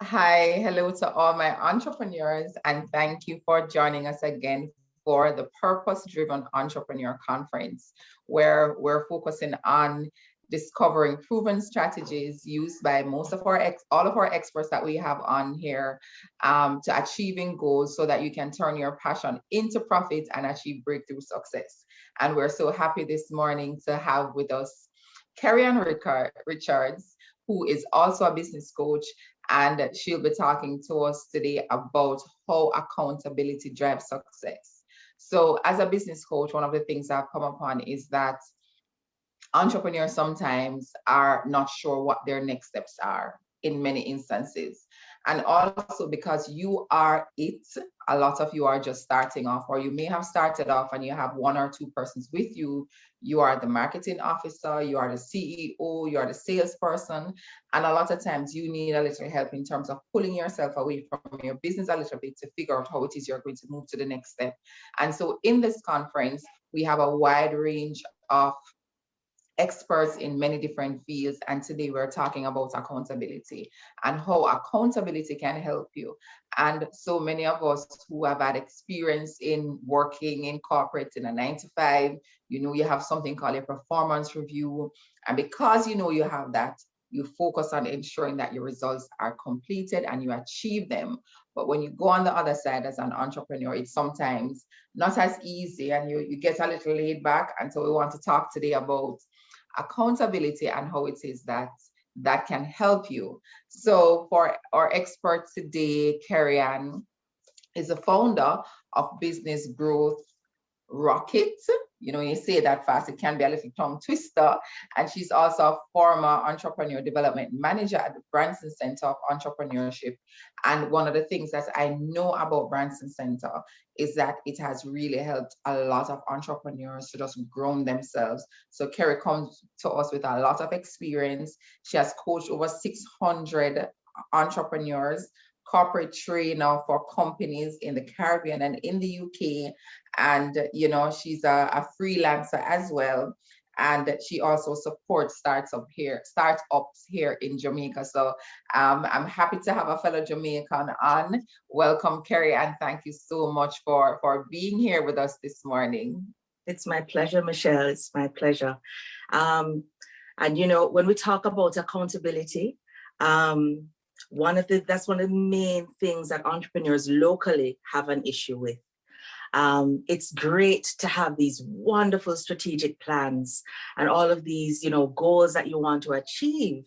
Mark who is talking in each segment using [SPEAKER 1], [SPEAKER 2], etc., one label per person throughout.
[SPEAKER 1] Hi, hello to all my entrepreneurs, and thank you for joining us again for the Purpose Driven Entrepreneur Conference, where we're focusing on discovering proven strategies used by most of all of our experts that we have on here to achieving goals so that you can turn your passion into profit and achieve breakthrough success. And we're so happy this morning to have with us Kerri-Ann Richards, who is also a business coach, and she'll be talking to us today about how accountability drives success. So, as a business coach, one of the things I've come upon is that entrepreneurs sometimes are not sure what their next steps are in many instances. And also because you are it, a lot of you are just starting off, or you may have started off and you have one or two persons with you. You are the marketing officer, you are the CEO, you are the salesperson. And a lot of times you need a little help in terms of pulling yourself away from your business a little bit to figure out how it is you're going to move to the next step. And so in this conference, we have a wide range of experts in many different fields. And today we're talking about accountability and how accountability can help you. And so many of us who have had experience in working in corporate in a 9 to 5, you have something called a performance review. And because you have that, you focus on ensuring that your results are completed and you achieve them. But when you go on the other side as an entrepreneur, it's sometimes not as easy and you get a little laid back. And so we want to talk today about accountability and how it is that can help you. So for our expert today, Kerri-Ann is the founder of Business Growth Rocket. You say that fast, it can be a little tongue twister. And she's also a former entrepreneur development manager at the Branson Center of Entrepreneurship. And one of the things that I know about Branson Center is that it has really helped a lot of entrepreneurs to just grow themselves. So Kerri comes to us with a lot of experience. She has coached over 600 entrepreneurs, corporate trainer for companies in the Caribbean and in the UK. And, she's a freelancer as well. And she also supports startups here in Jamaica. So I'm happy to have a fellow Jamaican on. Welcome, Kerri, and thank you so much for being here with us this morning.
[SPEAKER 2] It's my pleasure, Michelle. It's my pleasure. And, when we talk about accountability, that's one of the main things that entrepreneurs locally have an issue with. It's great to have these wonderful strategic plans and all of these, goals that you want to achieve.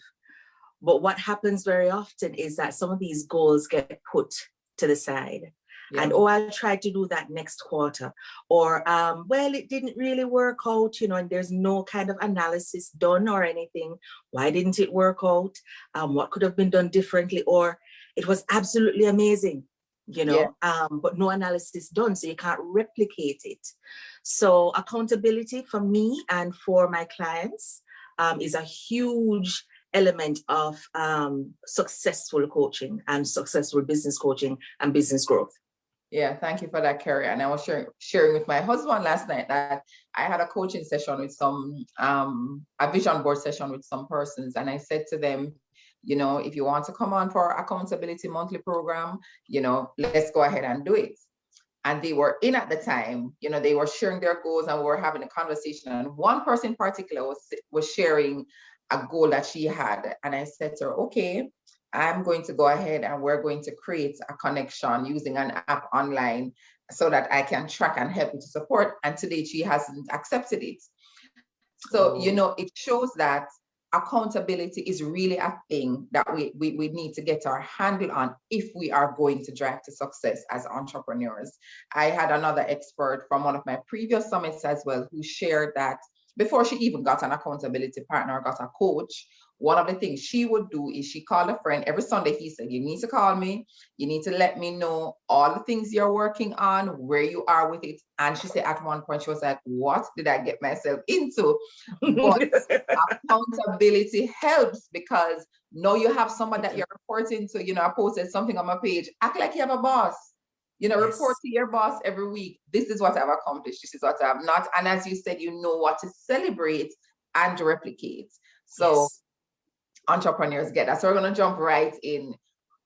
[SPEAKER 2] But what happens very often is that some of these goals get put to the side. Yeah. And, I'll try to do that next quarter. Or, it didn't really work out, and there's no kind of analysis done or anything. Why didn't it work out? What could have been done differently? Or it was absolutely amazing, but no analysis done, so you can't replicate it. So accountability for me and for my clients is a huge element of successful coaching and successful business coaching and business growth.
[SPEAKER 1] Yeah, thank you for that, Kerri. And I was sharing with my husband last night that I had a coaching session with a vision board session with some persons. And I said to them, if you want to come on for our accountability monthly program, let's go ahead and do it. And they were in at the time, they were sharing their goals and we were having a conversation. And one person in particular was sharing a goal that she had. And I said to her, okay, I'm going to go ahead and we're going to create a connection using an app online so that I can track and help you to support. And today she hasn't accepted it. So, it shows that accountability is really a thing that we need to get our handle on if we are going to drive to success as entrepreneurs. I had another expert from one of my previous summits as well who shared that before she even got an accountability partner or got a coach, one of the things she would do is she called a friend every Sunday. He said, you need to call me. You need to let me know all the things you're working on, where you are with it. And she said at one point, she was like, what did I get myself into? But accountability helps because now you have someone that you're reporting to. I posted something on my page. Act like you have a boss. Yes. Report to your boss every week. This is what I've accomplished. This is what I've not. And as you said, you know what to celebrate and replicate. So yes. Entrepreneurs get that. So we're going to jump right in.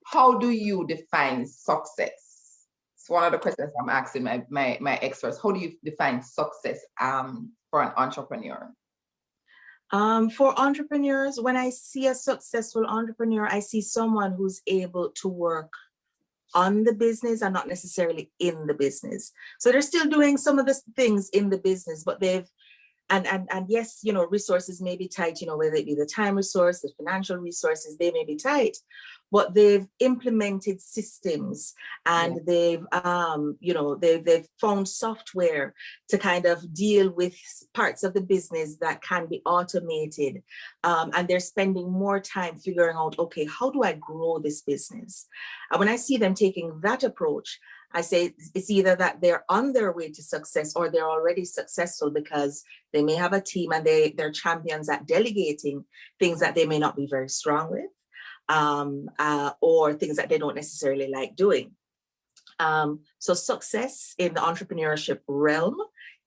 [SPEAKER 1] how do you define success? It's one of the questions I'm asking my experts. How do you define success for an entrepreneur?
[SPEAKER 2] For entrepreneurs, when I see a successful entrepreneur, I see someone who's able to work on the business and not necessarily in the business. So they're still doing some of the things in the business, but they've and yes, you know, resources may be tight, you know, whether it be the time resource, the financial resources, they may be tight, but they've implemented systems and they've, you know, they've found software to kind of deal with parts of the business that can be automated. And they're spending more time figuring out, okay, how do I grow this business? And when I see them taking that approach, I say it's either that they're on their way to success or they're already successful because they may have a team and they're champions at delegating things that they may not be very strong with, or things that they don't necessarily like doing. So success in the entrepreneurship realm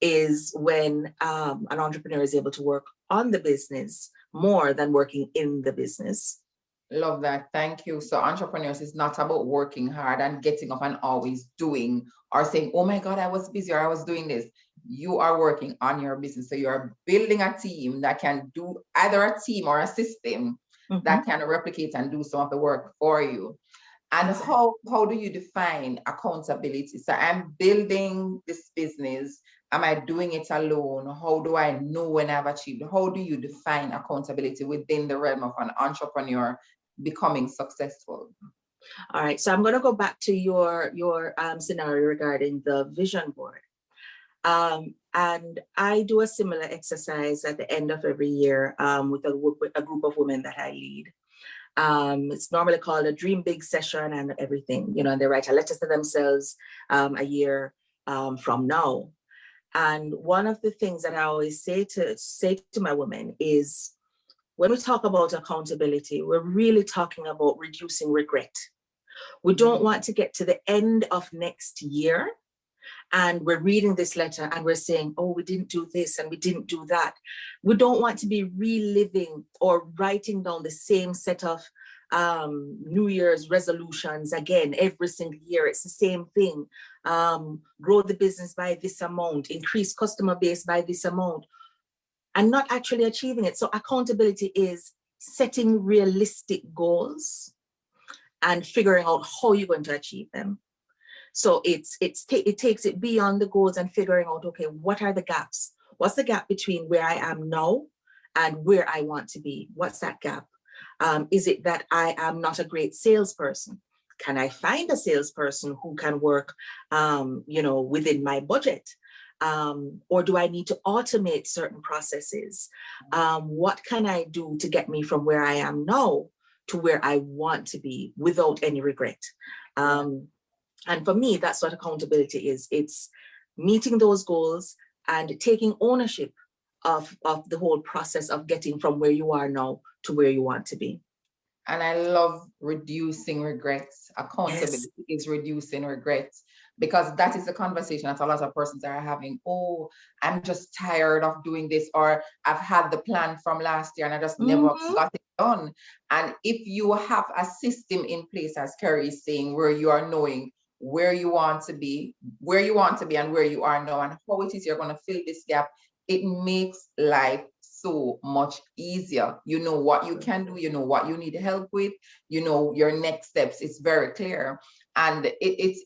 [SPEAKER 2] is when an entrepreneur is able to work on the business more than working in the business.
[SPEAKER 1] Love that. Thank you. So entrepreneurs is not about working hard and getting up and always doing or saying, oh my God, I was busy or I was doing this. You are working on your business. So you're building a team that can do either a team or a system that can replicate and do some of the work for you. And how do you define accountability? So I'm building this business. Am I doing it alone? How do I know when I've achieved? How do you define accountability within the realm of an entrepreneur becoming successful?
[SPEAKER 2] All right, so I'm going to go back to your scenario regarding the vision board. And I do a similar exercise at the end of every year with a group of women that I lead. It's normally called a dream big session and everything, you know, and they write a letter to themselves a year from now. And one of the things that I always say to my women is, when we talk about accountability, we're really talking about reducing regret. We don't want to get to the end of next year and we're reading this letter and we're saying, oh, we didn't do this and we didn't do that. We don't want to be reliving or writing down the same set of New Year's resolutions again every single year. It's the same thing. Grow the business by this amount, increase customer base by this amount, and not actually achieving it. So accountability is setting realistic goals and figuring out how you're going to achieve them. So it takes it beyond the goals and figuring out, okay, what are the gaps? What's the gap between where I am now and where I want to be? What's that gap? Is it that I am not a great salesperson? Can I find a salesperson who can work, you know, within my budget? Or do I need to automate certain processes? What can I do to get me from where I am now to where I want to be without any regret? And for me, that's what accountability is. It's meeting those goals and taking ownership of the whole process of getting from where you are now to where you want to be.
[SPEAKER 1] And I love reducing regrets. Accountability is reducing regrets, because that is the conversation that a lot of persons are having. Oh, I'm just tired of doing this, or I've had the plan from last year and I just never got it done. And if you have a system in place, as Kerri is saying, where you are knowing where you want to be and where you are now and how it is you're going to fill this gap, it makes life so much easier. You know what you can do, you know what you need help with, you know your next steps. It's very clear. And it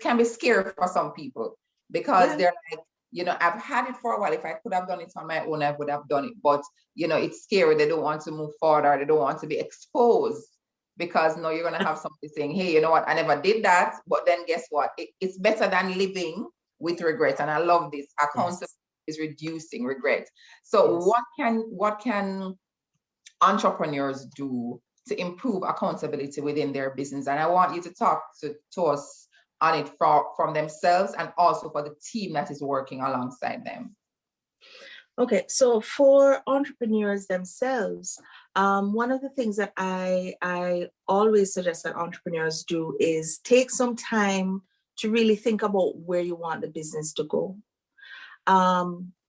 [SPEAKER 1] can be scary for some people, because they're like, you know, I've had it for a while. If I could have done it on my own, I would have done it. But, you know, it's scary. They don't want to move forward, or they don't want to be exposed, because no, you're going to have somebody saying, hey, you know what, I never did that. But then guess what? It's better than living with regret. And I love this. Accountability is reducing regret. So what can entrepreneurs do to improve accountability within their business? And I want you to talk to us on it from themselves and also for the team that is working alongside them.
[SPEAKER 2] Okay, so for entrepreneurs themselves, one of the things that I always suggest that entrepreneurs do is take some time to really think about where you want the business to go.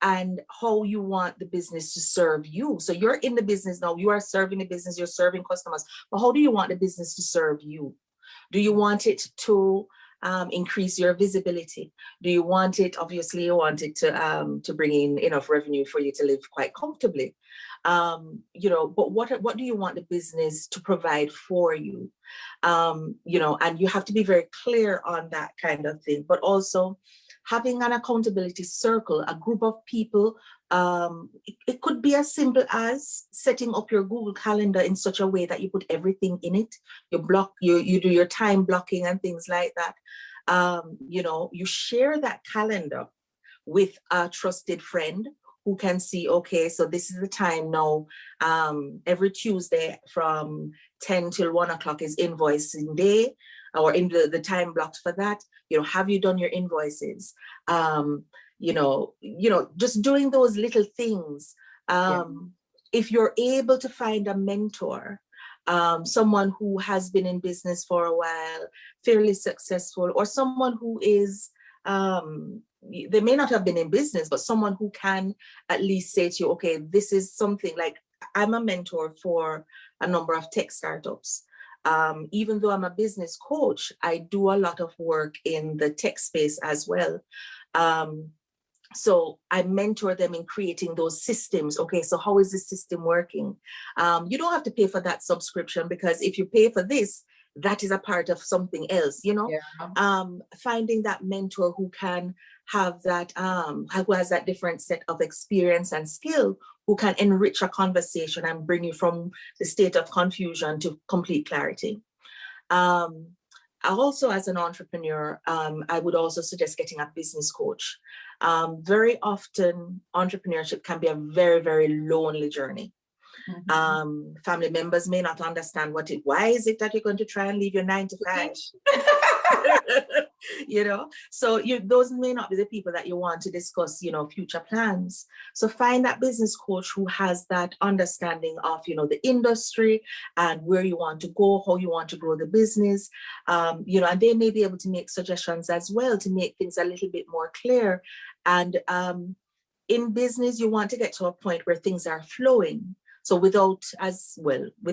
[SPEAKER 2] and how you want the business to serve you. So you're in the business now, you are serving the business, you're serving customers, but how do you want the business to serve you? Do you want it to increase your visibility? Do you want it, obviously you want it to bring in enough revenue for you to live quite comfortably. You know, but what do you want the business to provide for you? You know, and you have to be very clear on that kind of thing, but also having an accountability circle, a group of people. It could be as simple as setting up your Google Calendar in such a way that you put everything in it. You do your time blocking and things like that. You know, you share that calendar with a trusted friend who can see, okay, so this is the time now. Every Tuesday from 10 till 1 o'clock is invoicing day, or in the time blocked for that. You know, have you done your invoices? You know, just doing those little things. If you're able to find a mentor, someone who has been in business for a while, fairly successful, or someone who is, they may not have been in business, but someone who can at least say to you, okay, this is something like, I'm a mentor for a number of tech startups. Even though I'm a business coach, I do a lot of work in the tech space as well. So I mentor them in creating those systems. Okay, so how is this system working? You don't have to pay for that subscription, because if you pay for this, that is a part of something else, you know. Finding that mentor who can have that, who has that different set of experience and skill, who can enrich a conversation and bring you from the state of confusion to complete clarity. Also, as an entrepreneur, I would also suggest getting a business coach. Very often, entrepreneurship can be a very, very lonely journey. Family members may not understand why is it that you're going to try and leave your 9 to 5? You know, so those may not be the people that you want to discuss, you know, future plans. So find that business coach who has that understanding of, you know, the industry and where you want to go, how you want to grow the business, you know, and they may be able to make suggestions as well to make things a little bit more clear. And in business, you want to get to a point where things are flowing. So with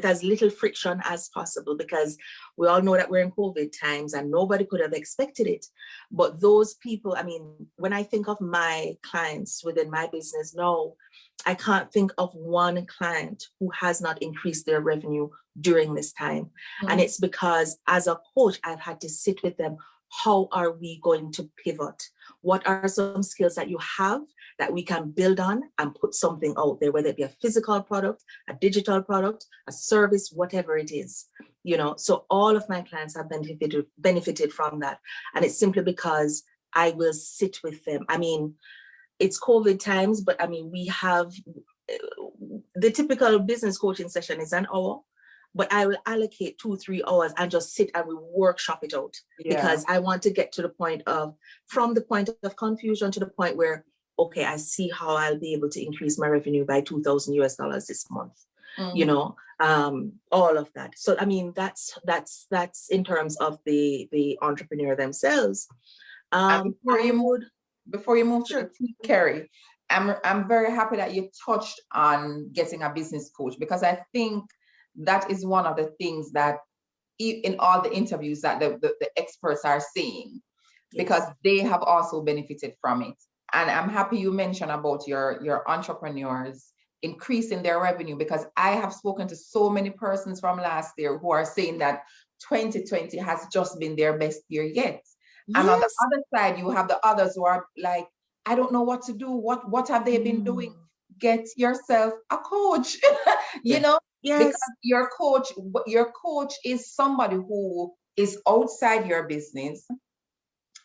[SPEAKER 2] as little friction as possible, because we all know that we're in COVID times and nobody could have expected it. But those people, I mean, when I think of my clients within my business now, I can't think of one client who has not increased their revenue during this time. And it's because as a coach, I've had to sit with them. How are we going to pivot? What are some skills that you have that we can build on and put something out there, whether it be a physical product, a digital product, a service, whatever it is, you know? So all of my clients have benefited from that. And it's simply because I will sit with them. I mean, it's COVID times, but I mean, we have the typical business coaching session is an hour. But I will allocate 2-3 hours and just sit and we workshop it out, because I want to get to the point of, from the point of confusion to the point where, okay, I see how I'll be able to increase my revenue by $2,000 this month, you know, all of that. So, I mean, that's in terms of the entrepreneur themselves.
[SPEAKER 1] Before you move to Kerri, I'm very happy that you touched on getting a business coach, because I think that is one of the things that in all the interviews that the experts are saying, because they have also benefited from it. And I'm happy you mentioned about your entrepreneurs increasing their revenue, because I have spoken to so many persons from last year who are saying that 2020 has just been their best year yet. And on the other side, you have the others who are like, I don't know what to do. What have they been doing? Get yourself a coach, you know? Because your coach is somebody who is outside your business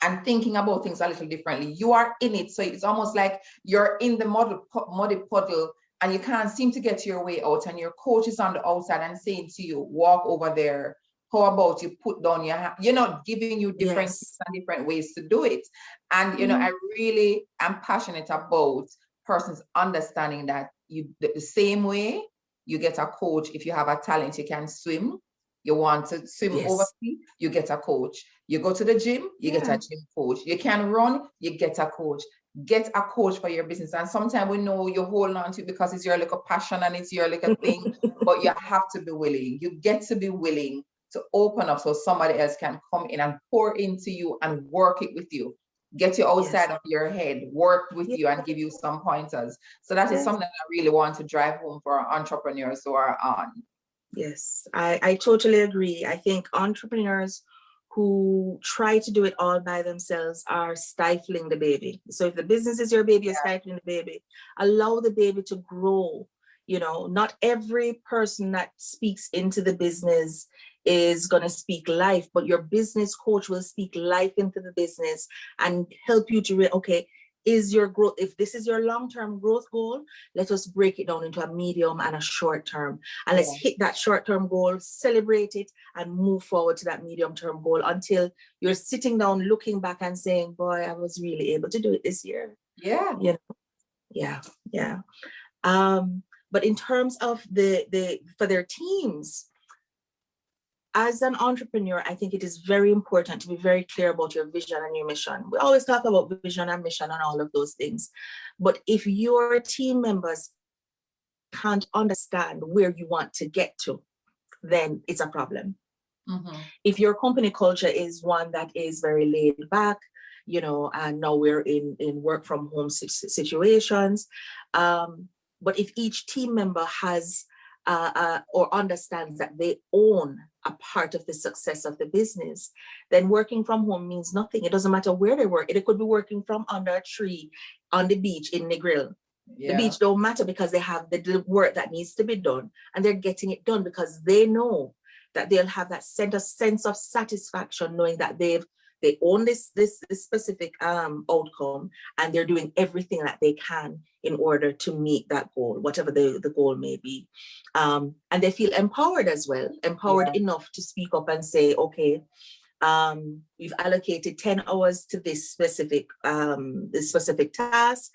[SPEAKER 1] and thinking about things a little differently. You are in it. So it's almost like you're in the muddy puddle and you can't seem to get your way out. And your coach is on the outside and saying to you, walk over there. How about you put down your hand, you know, giving you different ways to do it. And, you know, I really am passionate about persons understanding that the same way you get a coach. If you have a talent, you can swim. You want to swim overseas, you get a coach. You go to the gym, you get a gym coach. You can run, you get a coach. get a coach for your business. And sometimes we know you're holding on to it because it's your little passion and it's your little thing, but you have to be willing. You get to be willing to open up so somebody else can come in and pour into you and work it with you. Get you outside of your head, work with you and give you some pointers. So that is something I really want to drive home for entrepreneurs who are on.
[SPEAKER 2] Yes, I totally agree. I think entrepreneurs who try to do it all by themselves are stifling the baby. So if the business is your baby, you're stifling the baby. Allow the baby to grow. You know, not every person that speaks into the business is going to speak life, but your business coach will speak life into the business and help you to, okay, is your growth, if this is your long-term growth goal, let us break it down into a medium and a short term. And let's hit that short-term goal, celebrate it, and move forward to that medium-term goal until you're sitting down, looking back and saying, boy, I was really able to do it this year.
[SPEAKER 1] Yeah.
[SPEAKER 2] You know? Yeah. But in terms of for their teams, as an entrepreneur, I think it is very important to be very clear about your vision and your mission. We always talk about vision and mission and all of those things. But if your team members can't understand where you want to get to, then it's a problem. Mm-hmm. If your company culture is one that is very laid back, you know, and now we're in work from home situations. But if each team member has or understands that they own a part of the success of the business, then working from home means nothing. It doesn't matter where they work. It could be working from under a tree on the beach in Negril. Yeah. The beach don't matter because they have the work that needs to be done and they're getting it done because they know that they'll have that sense of satisfaction knowing that they own this specific outcome and they're doing everything that they can in order to meet that goal, whatever the goal may be. And they feel empowered as well, enough to speak up and say, okay, we've allocated 10 hours to this specific task.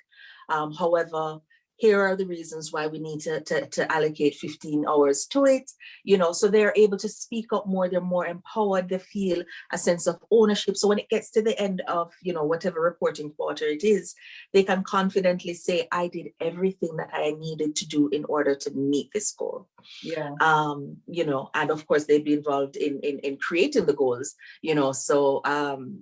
[SPEAKER 2] However, here are the reasons why we need to allocate 15 hours to it, you know, so they're able to speak up more, they're more empowered, they feel a sense of ownership. So when it gets to the end of, you know, whatever reporting quarter it is, they can confidently say, I did everything that I needed to do in order to meet this goal. Yeah. You know, and of course they'd be involved in creating the goals, you know, so,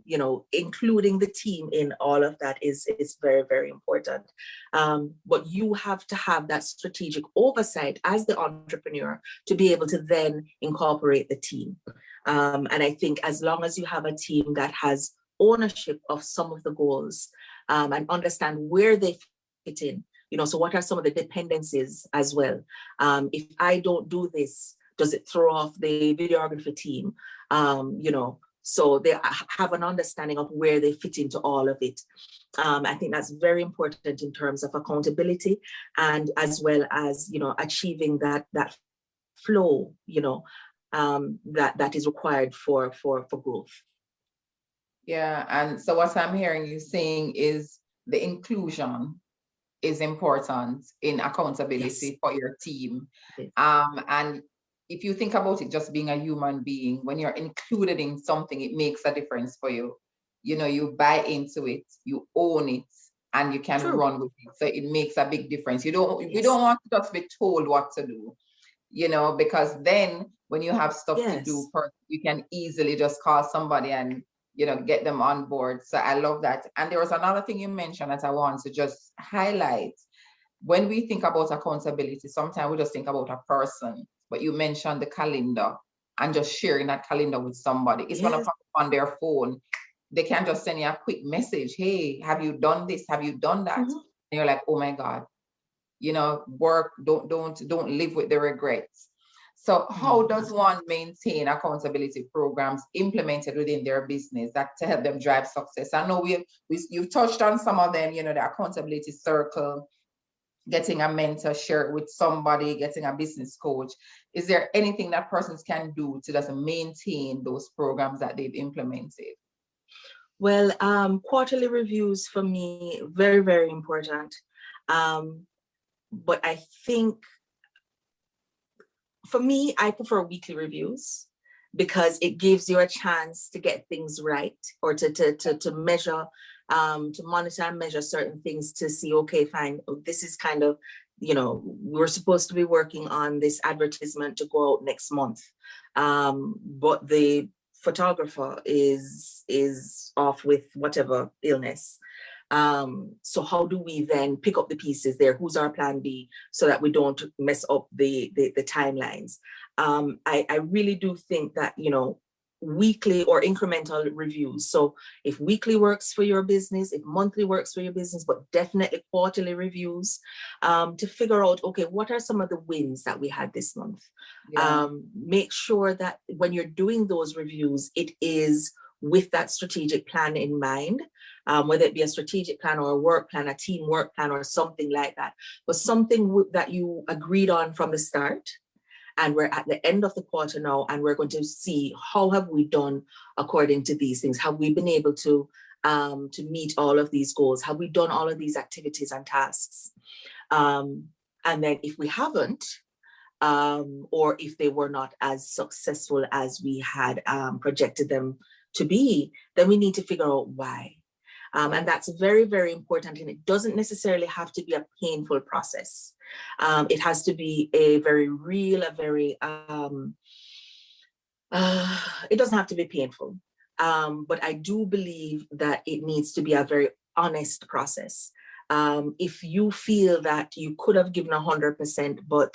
[SPEAKER 2] you know, including the team in all of that is very, very important. But you have to have that strategic oversight as the entrepreneur to be able to then incorporate the team. And I think as long as you have a team that has ownership of some of the goals and understand where they fit in, you know, so what are some of the dependencies as well? If I don't do this, does it throw off the videography team? You know, so they have an understanding of where they fit into all of it. I think that's very important in terms of accountability and as well as, you know, achieving that flow, you know, that is required for growth.
[SPEAKER 1] Yeah, and so what I'm hearing you saying is the inclusion is important in accountability for your team. Yes. And if you think about it, just being a human being, when you're included in something, it makes a difference for you. You know, you buy into it, you own it, and you can run with it. So it makes a big difference. You don't want to just be told what to do, you know, because then when you have stuff to do, you can easily just call somebody and, you know, get them on board. So I love that. And there was another thing you mentioned that I want to just highlight. When we think about accountability, sometimes we just think about a person, but you mentioned the calendar and just sharing that calendar with somebody. It's going to pop up on their phone. They can just send you a quick message. Hey, have you done this? Have you done that? Mm-hmm. And you're like, oh my God, you know, work, don't live with the regrets. So how does one maintain accountability programs implemented within their business that to help them drive success? I know you've touched on some of them, you know, the accountability circle, getting a mentor, share it with somebody, getting a business coach. Is there anything that persons can do to just maintain those programs that they've implemented?
[SPEAKER 2] Well, quarterly reviews for me, very, very important. But I think for me, I prefer weekly reviews because it gives you a chance to get things right or to measure to monitor and measure certain things to see, okay, fine, this is kind of, we're supposed to be working on this advertisement to go out next month. But the photographer is off with whatever illness. So how do we then pick up the pieces there? Who's our plan B so that we don't mess up the timelines? I really do think that, weekly or incremental reviews. So if weekly works for your business, if monthly works for your business, but definitely quarterly reviews, to figure out, okay, what are some of the wins that we had this month? Yeah. Make sure that when you're doing those reviews, it is with that strategic plan in mind, whether it be a strategic plan or a work plan, a teamwork plan or something like that, but something that you agreed on from the start. And we're at the end of the quarter now, and we're going to see how have we done according to these things. Have we been able to meet all of these goals? Have we done all of these activities and tasks? And then if we haven't, or if they were not as successful as we had projected them to be, then we need to figure out why. And that's very, very important. And it doesn't necessarily have to be a painful process. It has to be a very real, it doesn't have to be painful. But I do believe that it needs to be a very honest process. If you feel that you could have given 100%, but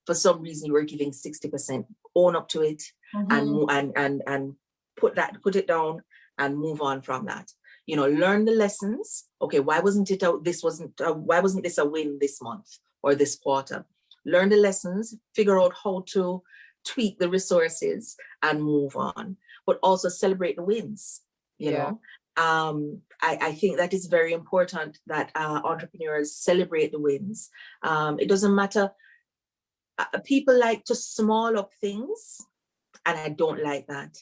[SPEAKER 2] for some reason you were giving 60%, own up to it, and put it down and move on from that. Learn the lessons. Okay, why wasn't this a win this month or this quarter? Learn the lessons, figure out how to tweak the resources and move on, but also celebrate the wins. You know, I think that is very important that entrepreneurs celebrate the wins. It doesn't matter. People like to small up things, and I don't like that.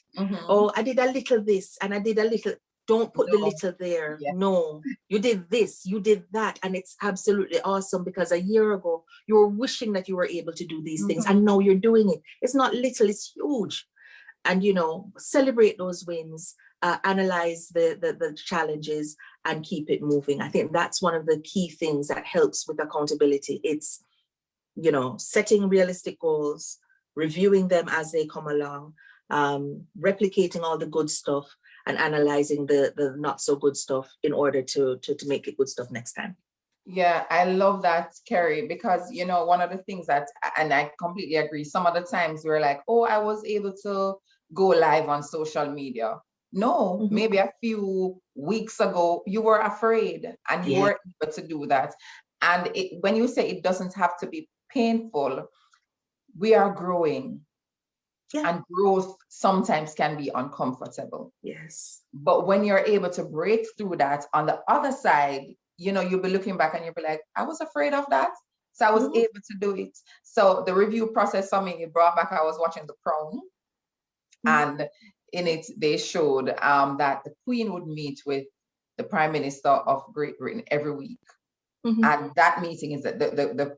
[SPEAKER 2] Oh, I did a little this and I did a little. Don't put the little there. Yeah. No, you did this, you did that. And it's absolutely awesome because a year ago, you were wishing that you were able to do these things. And now you're doing it. It's not little, it's huge. And, celebrate those wins, analyze the challenges and keep it moving. I think that's one of the key things that helps with accountability. It's, setting realistic goals, reviewing them as they come along, replicating all the good stuff, and analyzing the not so good stuff in order to make it good stuff next time.
[SPEAKER 1] Yeah, I love that, Kerri, because, one of the things that, and I completely agree, some of the times we're like, oh, I was able to go live on social media. No, maybe a few weeks ago, you were afraid and you were able to do that. And when you say it doesn't have to be painful, we are growing. Yeah. And growth sometimes can be uncomfortable.
[SPEAKER 2] Yes.
[SPEAKER 1] But when you're able to break through that, on the other side, you'll be looking back and you'll be like, I was afraid of that. So I was able to do it. So the review process for me, it brought back, I was watching The Crown. And in it, they showed that the Queen would meet with the Prime Minister of Great Britain every week. And that meeting is that the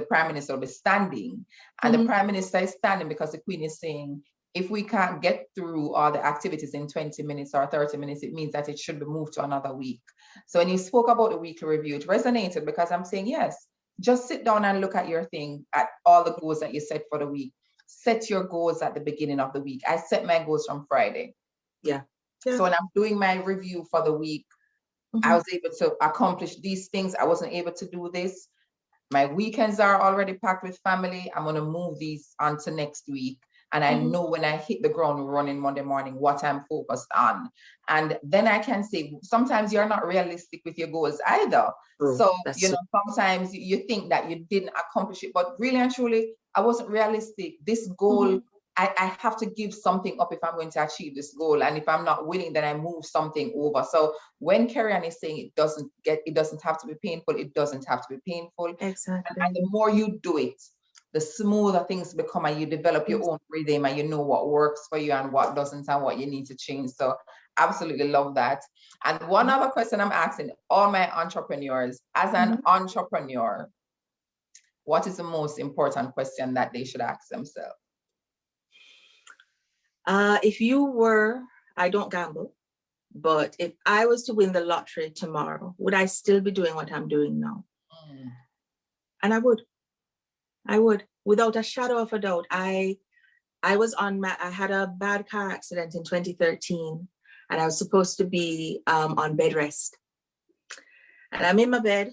[SPEAKER 1] Prime Minister will be standing, and the Prime Minister is standing because the Queen is saying, if we can't get through all the activities in 20 minutes or 30 minutes, it means that it should be moved to another week. So when you spoke about the weekly review, it resonated because I'm saying, yes, just sit down and look at your thing, at all the goals that you set for the week. Set your goals at the beginning of the week. I set my goals from Friday.
[SPEAKER 2] Yeah.
[SPEAKER 1] So when I'm doing my review for the week, I was able to accomplish these things. I wasn't able to do this. My weekends are already packed with family. I'm going to move these onto next week. And I know when I hit the ground running Monday morning, what I'm focused on. And then I can say, sometimes you're not realistic with your goals either. So, sometimes you think that you didn't accomplish it, but really and truly, I wasn't realistic. This goal, I have to give something up if I'm going to achieve this goal. And if I'm not willing, then I move something over. So when Kerri-Ann is saying it doesn't have to be painful, it doesn't have to be painful.
[SPEAKER 2] Exactly.
[SPEAKER 1] And the more you do it, the smoother things become, and you develop your own rhythm, and you know what works for you and what doesn't, and what you need to change. So absolutely love that. And one other question I'm asking all my entrepreneurs, as an entrepreneur, what is the most important question that they should ask themselves?
[SPEAKER 2] I don't gamble. But if I was to win the lottery tomorrow, would I still be doing what I'm doing now? And I would, without a shadow of a doubt. I had a bad car accident in 2013, and I was supposed to be on bed rest. And I'm in my bed,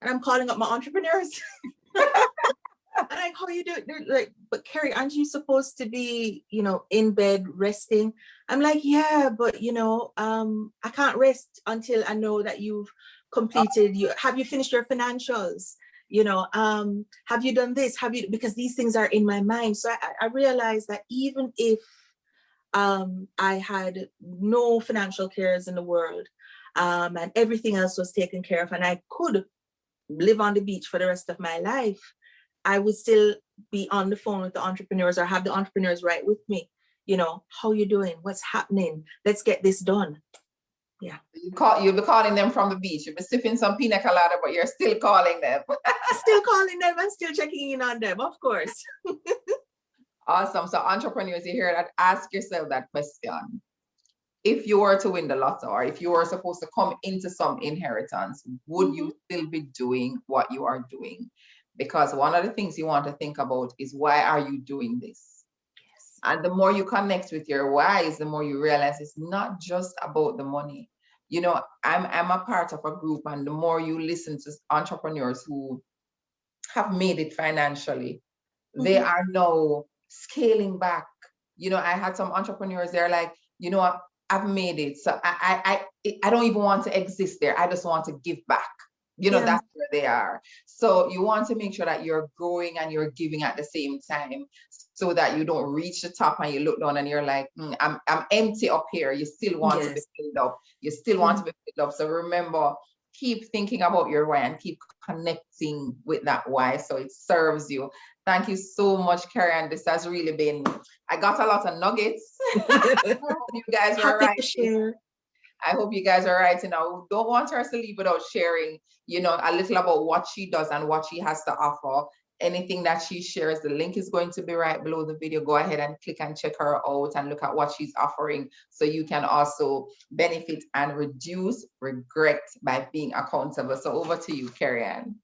[SPEAKER 2] and I'm calling up my entrepreneurs. And like, how you doing? They're like, but Kerri, aren't you supposed to be, in bed resting? I'm like, yeah, but I can't rest until I know that you've completed. Have you finished your financials? Have you done this? Because these things are in my mind. So I realized that even if I had no financial cares in the world, and everything else was taken care of, and I could live on the beach for the rest of my life, I would still be on the phone with the entrepreneurs, or have the entrepreneurs right with me. How you doing? What's happening? Let's get this done. Yeah.
[SPEAKER 1] You'll be calling them from the beach. You'll be sipping some pina colada, but you're still calling them.
[SPEAKER 2] Still calling them and still checking in on them, of course.
[SPEAKER 1] Awesome. So entrepreneurs, you hear that, ask yourself that question. If you were to win the lotto, or if you were supposed to come into some inheritance, would you still be doing what you are doing? Because one of the things you want to think about is, why are you doing this? Yes. And the more you connect with your whys, the more you realize it's not just about the money. I'm a part of a group, and the more you listen to entrepreneurs who have made it financially, they are now scaling back. I had some entrepreneurs, they're like, I've made it, so I don't even want to exist there. I just want to give back. That's where they are. So you want to make sure that you're growing and you're giving at the same time, so that you don't reach the top and you look down and you're like, I'm empty up here. You still want to be filled up. You still want to be filled up. So remember, keep thinking about your why and keep connecting with that why, so it serves you. Thank you so much, Kerri-Ann. This has really been, I got a lot of nuggets. I hope you guys are right. I hope you guys are right. Don't want her to leave without sharing, a little about what she does and what she has to offer. Anything that she shares, the link is going to be right below the video. Go ahead and click and check her out and look at what she's offering, so you can also benefit and reduce regret by being accountable. So over to you, Kerri-Ann.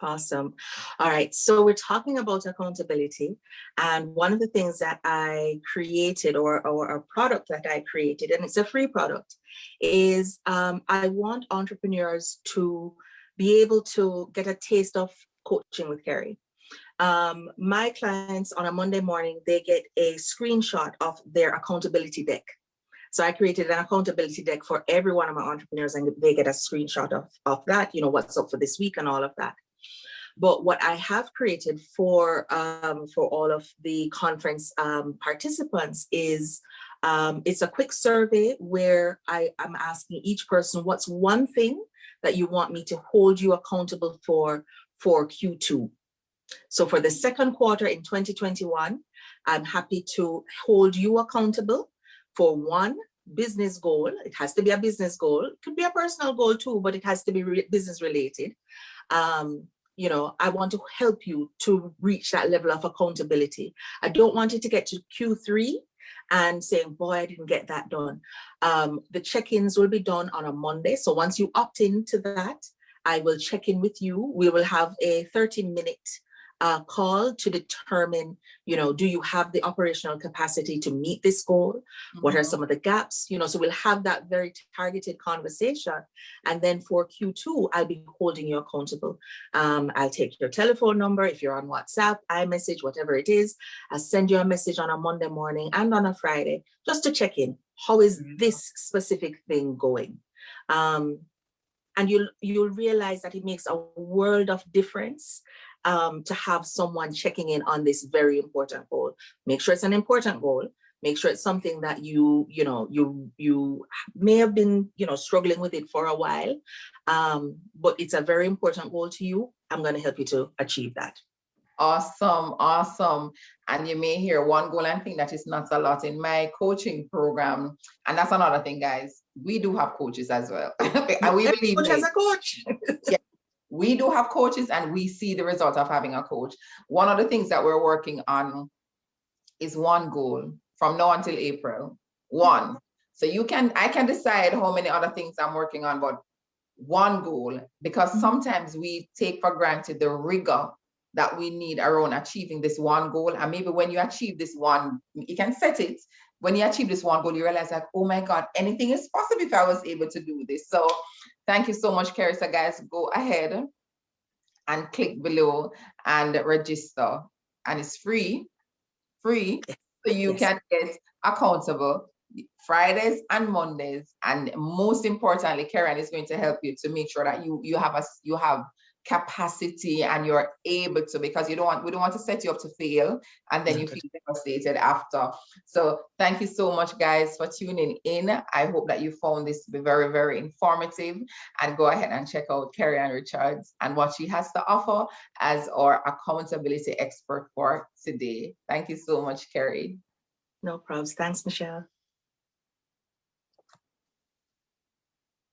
[SPEAKER 2] Awesome. All right. So we're talking about accountability. And one of the things that I created, or a product that I created, and it's a free product, is I want entrepreneurs to be able to get a taste of coaching with Kerri. My clients on a Monday morning, they get a screenshot of their accountability deck. So I created an accountability deck for every one of my entrepreneurs, and they get a screenshot of that, what's up for this week and all of that. But what I have created for all of the conference participants is it's a quick survey where I'm asking each person, what's one thing that you want me to hold you accountable for Q2? So for the second quarter in 2021, I'm happy to hold you accountable for one business goal. It has to be a business goal. It could be a personal goal too, but it has to be business related. I want to help you to reach that level of accountability. I don't want you to get to Q3 and saying, boy, I didn't get that done. The check-ins will be done on a Monday. So once you opt into that, I will check in with you. We will have a 30-minute call to determine, do you have the operational capacity to meet this goal? What are some of the gaps? So we'll have that very targeted conversation. And then for Q2, I'll be holding you accountable. I'll take your telephone number. If you're on WhatsApp, iMessage, whatever it is, I'll send you a message on a Monday morning and on a Friday, just to check in. How is this specific thing going? And you'll realize that it makes a world of difference to have someone checking in on this very important goal. Make sure it's an important goal. Make sure it's something that you may have been, struggling with it for a while, but it's a very important goal to you. I'm going to help you to achieve that.
[SPEAKER 1] Awesome. And you may hear one goal and think that is not a lot. In my coaching program, and that's another thing, guys, we do have coaches as well. And we believe
[SPEAKER 2] coach as a coach.
[SPEAKER 1] Yeah, we do have coaches, and we see the result of having a coach. One of the things that we're working on is one goal from now until April. One. So I can decide how many other things I'm working on, but one goal, because sometimes we take for granted the rigor that we need around achieving this one goal. And maybe when you achieve this one, you can set it. When you achieve this one goal, you realize like, oh my God, anything is possible if I was able to do this. So thank you so much, Kerri. So guys, go ahead and click below and register. And it's free. So you can get accountable Fridays and Mondays. And most importantly, Kerri-Ann is going to help you to make sure that you have capacity and you're able to, because we don't want to set you up to fail and then you feel devastated after. So thank you so much, guys, for tuning in. I hope that you found this to be very, very informative, and go ahead and check out Kerri-Ann Richards and what she has to offer as our accountability expert for today. Thank you so much, Kerri.
[SPEAKER 2] No problems. Thanks, Michelle.